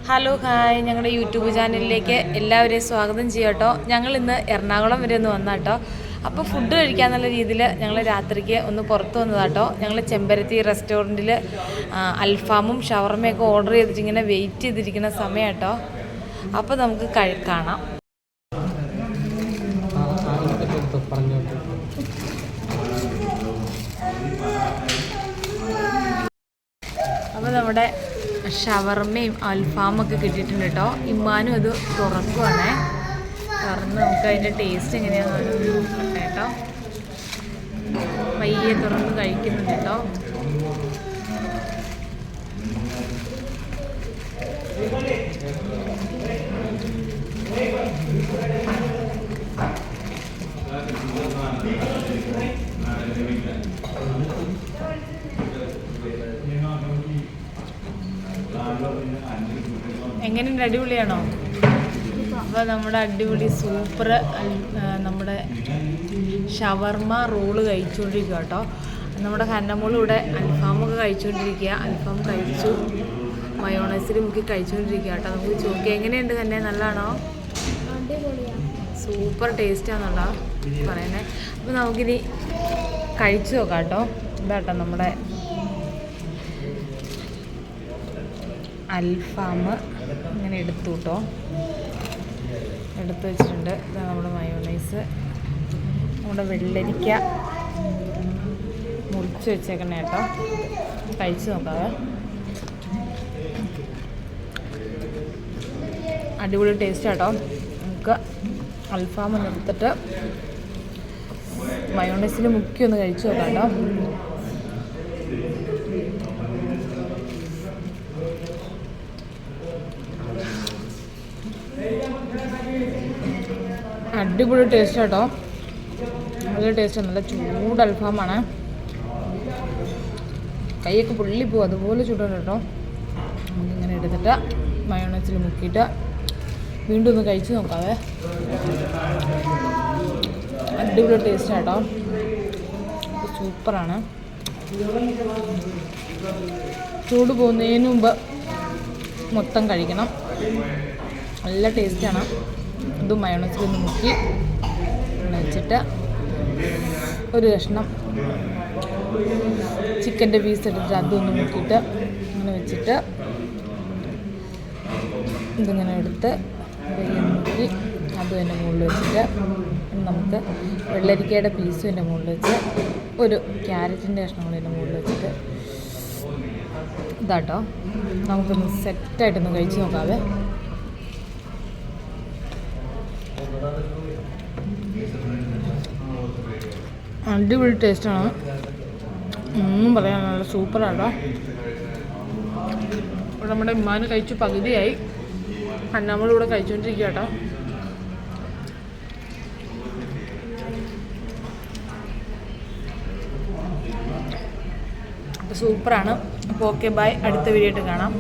Hello hi, ഞങ്ങളുടെ YouTube ചാനലിലേക്ക് എല്ലാവരെയും സ്വാഗതം ചെയ്യാട്ടോ. ഞങ്ങൾ ഇന്ന് എറണാകുളം വരെ ഒന്ന് വന്നാട്ടോ. അപ്പോൾ ഫുഡ് കഴിക്കാന്നുള്ള രീതിയിൽ ഞങ്ങൾ രാത്രിക്ക് ഒന്ന് പുറത്ത് വന്നതാട്ടോ. ഞങ്ങൾ ചെമ്പരത്തി റെസ്റ്റോറൻറ്റിൽ അൽഫാമും ഷവർമയൊക്കെ ഓർഡർ ചെയ്തിട്ട് ഇങ്ങനെ വെയിറ്റ് ചെയ്തിരിക്കുന്ന സമയം കേട്ടോ. അപ്പോൾ നമുക്ക് കാണാം. അപ്പോൾ നമ്മുടെ ഷവർമയും അൽഫാമൊക്കെ കിട്ടിയിട്ടുണ്ട് കേട്ടോ. ഇമ്മാനും അത് തുറക്കുവാണേ. തുറന്ന് നമുക്ക് അതിൻ്റെ ടേസ്റ്റ് എങ്ങനെയാണെന്ന് നോക്കട്ടെ കേട്ടോ. പയ്യെ തുറന്ന് കഴിക്കുന്നുണ്ട് കേട്ടോ. എങ്ങനെയുണ്ട്? അടിപൊളിയാണോ? അപ്പോൾ നമ്മുടെ അടിപൊളി സൂപ്പർ നമ്മുടെ ഷവർമ റോള് കഴിച്ചുകൊണ്ടിരിക്കുക കേട്ടോ. നമ്മുടെ കന്നമോളും ഇവിടെ അൽഫാമൊക്കെ കഴിച്ചുകൊണ്ടിരിക്കുക. അൽഫാം കഴിച്ചു, മയോണൈസിൽ മുക്കി കഴിച്ചുകൊണ്ടിരിക്കുക കേട്ടോ. നമുക്ക് ചോദിക്കാം എങ്ങനെയുണ്ട് തന്നെ, നല്ലതാണോ? സൂപ്പർ ടേസ്റ്റാണെന്നുള്ള പറയുന്നത്. അപ്പോൾ നമുക്കിനി കഴിച്ചു നോക്കാം കേട്ടോ. ഇതാട്ടോ നമ്മുടെ അൽഫാം ഇങ്ങനെ എടുത്തു കേട്ടോ, എടുത്ത് വെച്ചിട്ടുണ്ട്. ഇതാണ് നമ്മുടെ മയോണൈസ്, നമ്മുടെ വെള്ളരിക്ക മുറിച്ച് വെച്ചേക്കണേ കേട്ടോ. കഴിച്ച് നോക്കാവേ. അടിപൊളി ടേസ്റ്റ് കേട്ടോ. നമുക്ക് അൽഫാം ഒന്ന് എടുത്തിട്ട് മയോണൈസിൽ മുക്കി ഒന്ന് കഴിച്ച് നോക്കാം കേട്ടോ. അടിപൊളി ടേസ്റ്റ് കേട്ടോ, നല്ല ടേസ്റ്റ്. നല്ല ചൂട് അൽഫാമാണ്, കൈയൊക്കെ പൊള്ളിപ്പോവും, അതുപോലെ ചൂടാണ് കേട്ടോ. നമുക്കിങ്ങനെ എടുത്തിട്ട് മയോണൈസിൽ മുക്കിയിട്ട് വീണ്ടും ഒന്ന് കഴിച്ച് നോക്കാവേ. അടിപൊളി ടേസ്റ്റ് കേട്ടോ, സൂപ്പറാണ്. ചൂട് പോകുന്നതിന് മുമ്പ് മൊത്തം കഴിക്കണം, നല്ല ടേസ്റ്റാണ്. ഇതും മയോണൈസിലൊന്ന് മുക്കി വെച്ചിട്ട് ഒരു കഷ്ണം ചിക്കൻ്റെ പീസ് എടുത്തിട്ട് അതൊന്ന് മുക്കിയിട്ട് അങ്ങനെ വെച്ചിട്ട് ഇതിങ്ങനെ എടുത്ത് മുക്കി അതും എൻ്റെ മുകളിൽ വെച്ചിട്ട് നമുക്ക് വെള്ളരിക്കയുടെ പീസും എൻ്റെ മുകളിൽ വെച്ച് ഒരു ക്യാരറ്റിൻ്റെ കഷ്ണം കൂടി എൻ്റെ മുകളിൽ വെച്ചിട്ട് ഇതാട്ടോ. നമുക്കൊന്ന് സെറ്റായിട്ടൊന്ന് കഴിച്ച് നോക്കാവേ. അടിപൊളി ടേസ്റ്റാണ്, ഒന്നും പറയാൻ, നല്ല സൂപ്പറാട്ടോ. ഇവിടെ നമ്മുടെ ഉമ്മാന് കഴിച്ചു പകുതിയായി, അന്നാമ്മളിവിടെ കഴിച്ചുകൊണ്ടിരിക്കുക കേട്ടോ. സൂപ്പറാണ്. അപ്പോൾ ഓക്കെ, ബൈ. അടുത്ത വീഡിയോ ആയിട്ട് കാണാം.